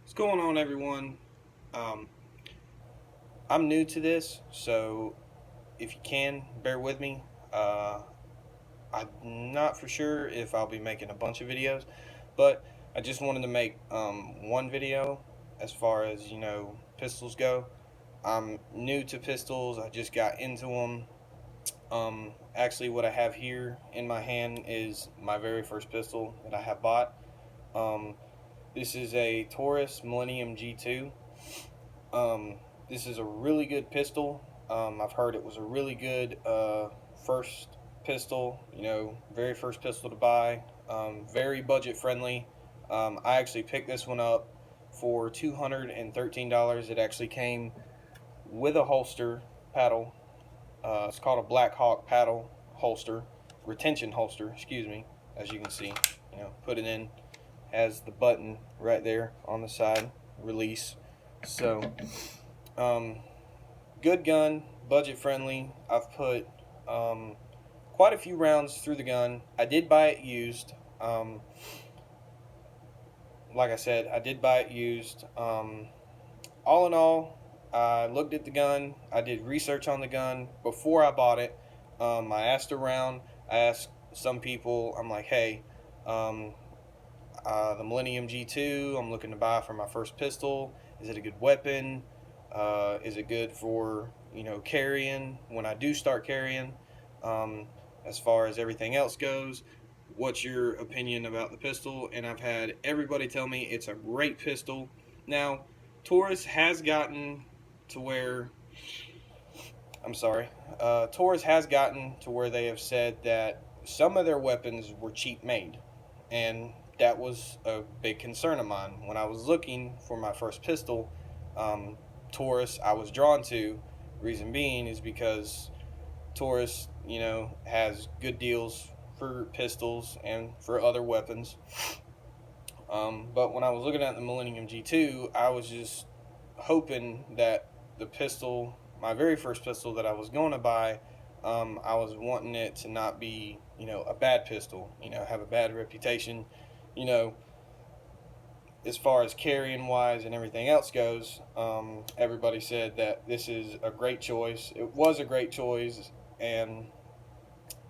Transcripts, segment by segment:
What's going on, everyone? Um, I'm new to this, so if you can, bear with me. Uh, I'm not for sure if I'll be making a bunch of videos, but I just wanted to make one video as far as, pistols go. I'm new to pistols, I just got into them. Actually, what I have here in my hand is my very first pistol that I have bought. Um, this is a Taurus Millennium G2. Um, this is a really good pistol. I've heard it was a really good first pistol, very first pistol to buy. Very budget friendly. I actually picked this one up for $213. It actually came with a holster paddle. It's called a Black Hawk paddle holster, retention holster, excuse me, as you can see. Put it in, has the button right there on the side, release. So, um, good gun, budget friendly. I've put quite a few rounds through the gun. I did buy it used. Like I said, I did buy it used. All in all, I looked at the gun. I did research on the gun before I bought it. I asked around. I asked some people. I'm like, hey, um, the Millennium G2 I'm looking to buy for my first pistol. Is it a good weapon? Is it good for carrying when I do start carrying? Um, as far as everything else goes, what's your opinion about the pistol? And I've had everybody tell me it's a great pistol. Now, Taurus has gotten to where Taurus has gotten to where they have said that some of their weapons were cheap made, and that was a big concern of mine when I was looking for my first pistol. Um, Taurus, I was drawn to. Reason being is because Taurus, has good deals for pistols and for other weapons. But when I was looking at the Millennium G2, I was just hoping that the pistol, my very first pistol that I was going to buy, I was wanting it to not be, a bad pistol, have a bad reputation, you know, as far as carrying wise and everything else goes. Everybody said that this is a great choice. It was a great choice, and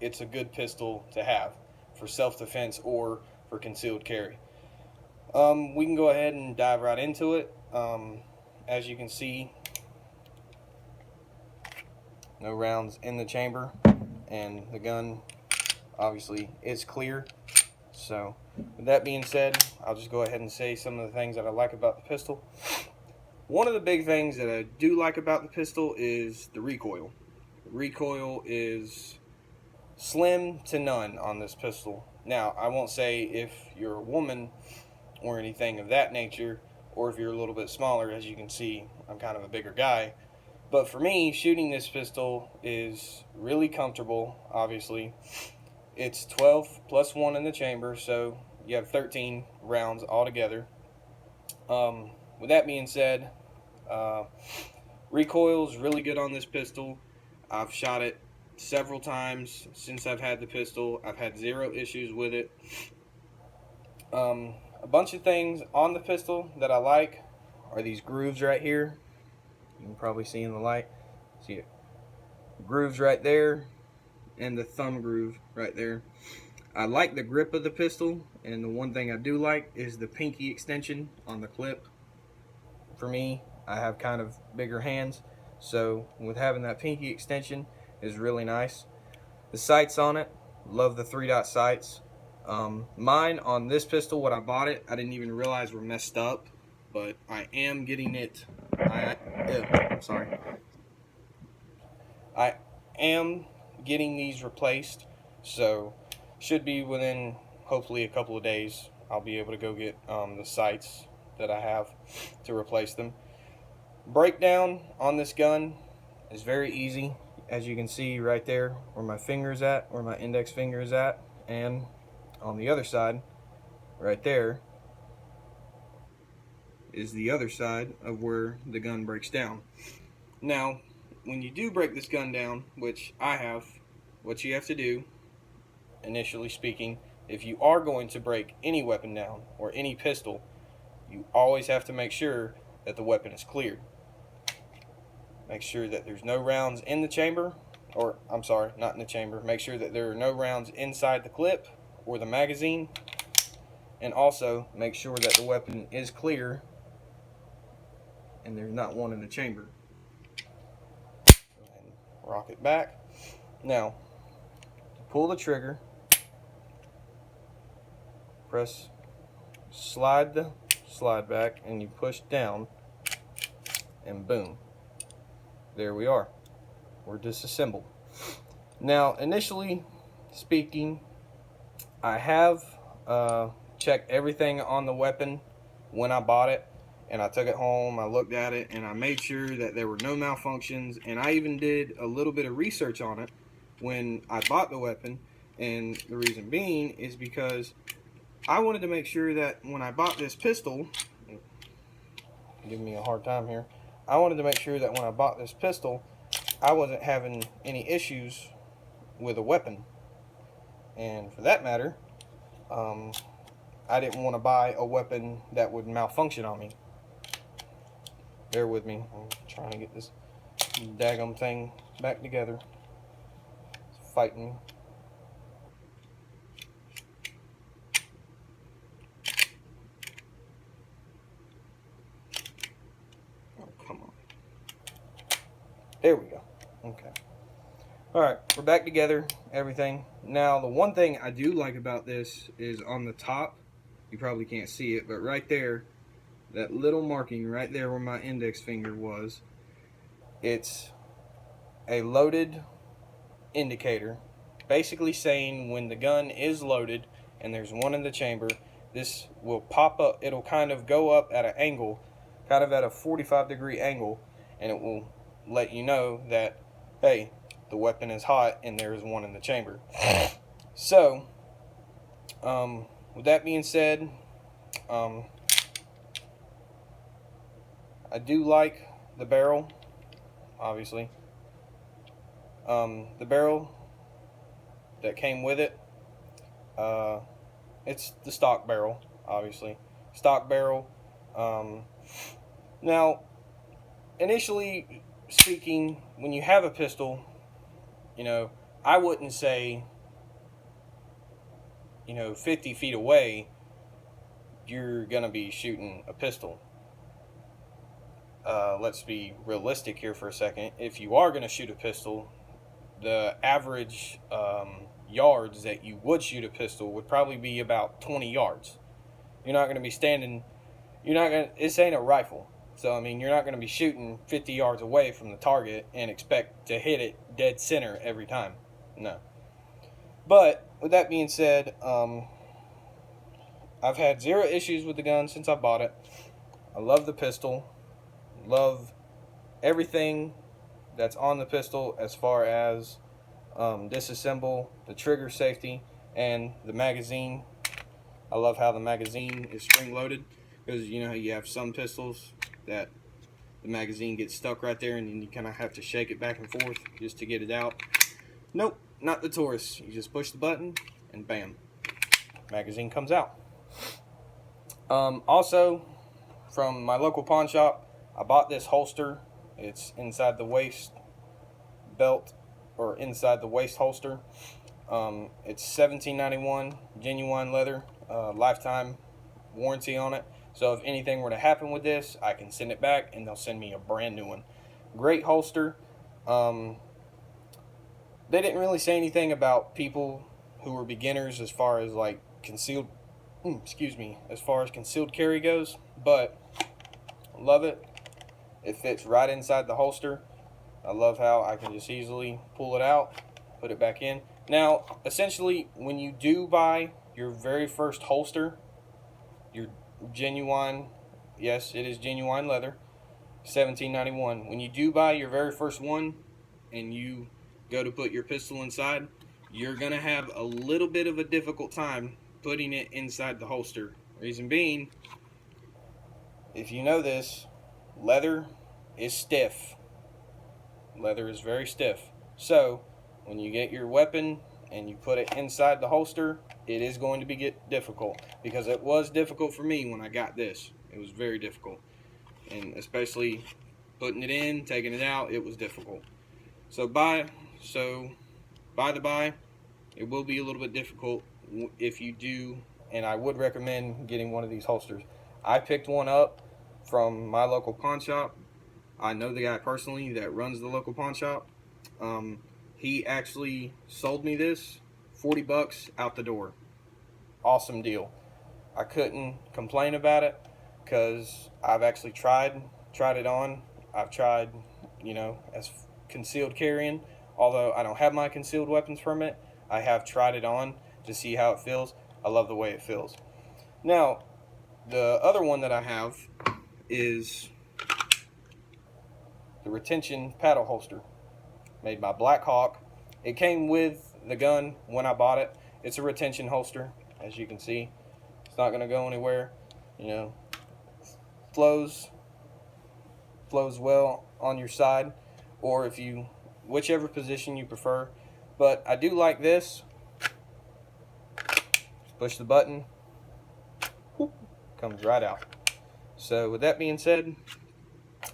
it's a good pistol to have for self defense or for concealed carry. We can go ahead and dive right into it. As you can see, no rounds in the chamber, and the gun obviously is clear. So, with that being said, I'll just go ahead and say some of the things that I like about the pistol. One of the big things that I do like about the pistol is the recoil. The recoil is slim to none on this pistol. Now, I won't say if you're a woman or anything of that nature, or if you're a little bit smaller. As you can see, I'm kind of a bigger guy. But for me, shooting this pistol is really comfortable, obviously. It's 12 plus 1 in the chamber, so you have 13 rounds altogether. With that being said, recoil is really good on this pistol. I've shot it several times since I've had the pistol. I've had zero issues with it. A bunch of things on the pistol that I like are these grooves right here. You can probably see in the light. See it. Grooves right there, and the thumb groove right there. I like the grip of the pistol, and the one thing I do like is the pinky extension on the clip. For me, I have kind of bigger hands, so with having that pinky extension is really nice. The sights on it, love the 3-dot sights. Mine on this pistol, when I bought it, I didn't even realize were messed up, but I am getting it. I'm sorry. I am getting these replaced, so should be within hopefully a couple of days. I'll be able to go get the sights that I have to replace them. Breakdown on this gun is very easy, as you can see right there where my finger is at, where my index finger is at, and on the other side right there is the other side of where the gun breaks down. Now, when you do break this gun down, which I have, what you have to do, initially speaking, if you are going to break any weapon down or any pistol, you always have to make sure that the weapon is cleared. Make sure that there's no rounds in the chamber, or I'm sorry, not in the chamber. Make sure that there are no rounds inside the clip or the magazine, and also make sure that the weapon is clear and there's not one in the chamber. Go ahead and rock it back. Now, pull the trigger, press, slide the slide back, and you push down, and boom, there we are. We're disassembled. Now, initially speaking, I have checked everything on the weapon when I bought it, and I took it home, I looked at it, and I made sure that there were no malfunctions, and I even did a little bit of research on it when I bought the weapon. And the reason being is because I wanted to make sure that when I bought this pistol, giving me a hard time here, I wanted to make sure that when I bought this pistol, I wasn't having any issues with a weapon. And for that matter, I didn't want to buy a weapon that would malfunction on me. Bear with me, I'm trying to get this daggum thing back together. It's fighting me. Oh, come on. There we go. Okay. Alright, we're back together, everything. Now, the one thing I do like about this is on the top, you probably can't see it, but right there, that little marking right there where my index finger was, it's a loaded indicator, basically saying when the gun is loaded and there's one in the chamber, this will pop up. It'll kind of go up at an angle, kind of at a 45-degree angle, and it will let you know that, hey, the weapon is hot and there is one in the chamber. So, with that being said, I do like the barrel, obviously. The barrel that came with it, it's the stock barrel, obviously. Stock barrel. Now, initially speaking, when you have a pistol, you know, I wouldn't say, 50 feet away, you're going to be shooting a pistol. Let's be realistic here for a second. If you are going to shoot a pistol, the average yards that you would shoot a pistol would probably be about 20 yards. You're not going to be standing, this ain't a rifle. So, I mean, you're not going to be shooting 50 yards away from the target and expect to hit it dead center every time. No. But, with that being said, I've had zero issues with the gun since I bought it. I love the pistol. Love everything that's on the pistol as far as disassemble, the trigger safety, and the magazine. I love how the magazine is spring-loaded, because you know you have some pistols that the magazine gets stuck right there and then you kind of have to shake it back and forth just to get it out. Nope, not the Taurus. You just push the button and bam, magazine comes out. Also, from my local pawn shop, I bought this holster. It's inside the waist belt, or inside the waist holster. It's $17.91, genuine leather, lifetime warranty on it. So if anything were to happen with this, I can send it back and they'll send me a brand new one. Great holster. They didn't really say anything about people who were beginners as far as like concealed, as far as concealed carry goes, but love it. It fits right inside the holster. I love how I can just easily pull it out, put it back in. Now, essentially, when you do buy your very first holster, your genuine, yes, it is genuine leather, $17.91. When you do buy your very first one and you go to put your pistol inside, you're going to have a little bit of a difficult time putting it inside the holster. Reason being, if you know this, leather is stiff. Leather is very stiff. So, when you get your weapon and you put it inside the holster, it is going to be difficult, because it was difficult for me when I got this. It was very difficult, and especially putting it in, taking it out, it was difficult. So by the by, it will be a little bit difficult if you do, and I would recommend getting one of these holsters. I picked one up from my local pawn shop. I know the guy personally that runs the local pawn shop. He actually sold me this, 40 bucks out the door. Awesome deal. I couldn't complain about it, because I've actually tried it on. I've tried, as concealed carrying. Although I don't have my concealed weapons permit, I have tried it on to see how it feels. I love the way it feels. Now, the other one that I have is the retention paddle holster, made by Black Hawk. It came with the gun when I bought it. It's a retention holster, as you can see. It's not going to go anywhere. Flows well on your side, or whichever position you prefer. But I do like this. Push the button, comes right out. So with that being said,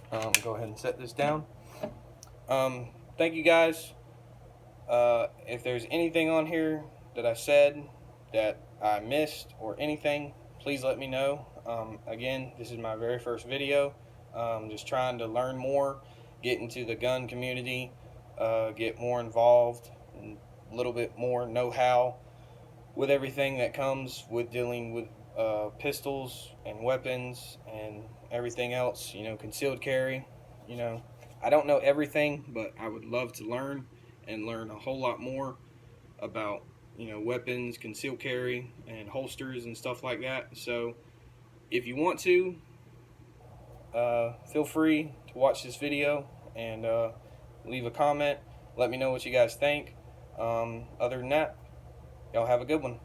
go ahead and set this down. Thank you guys. If there's anything on here that I said that I missed or anything, please let me know. Again, this is my very first video. Just trying to learn more, get into the gun community, get more involved, and a little bit more know-how with everything that comes with dealing with pistols and weapons and everything else, concealed carry. I don't know everything, but I would love to learn a whole lot more about, weapons, concealed carry, and holsters and stuff like that. So if you want to, feel free to watch this video and leave a comment. Let me know what you guys think. Other than that, y'all have a good one.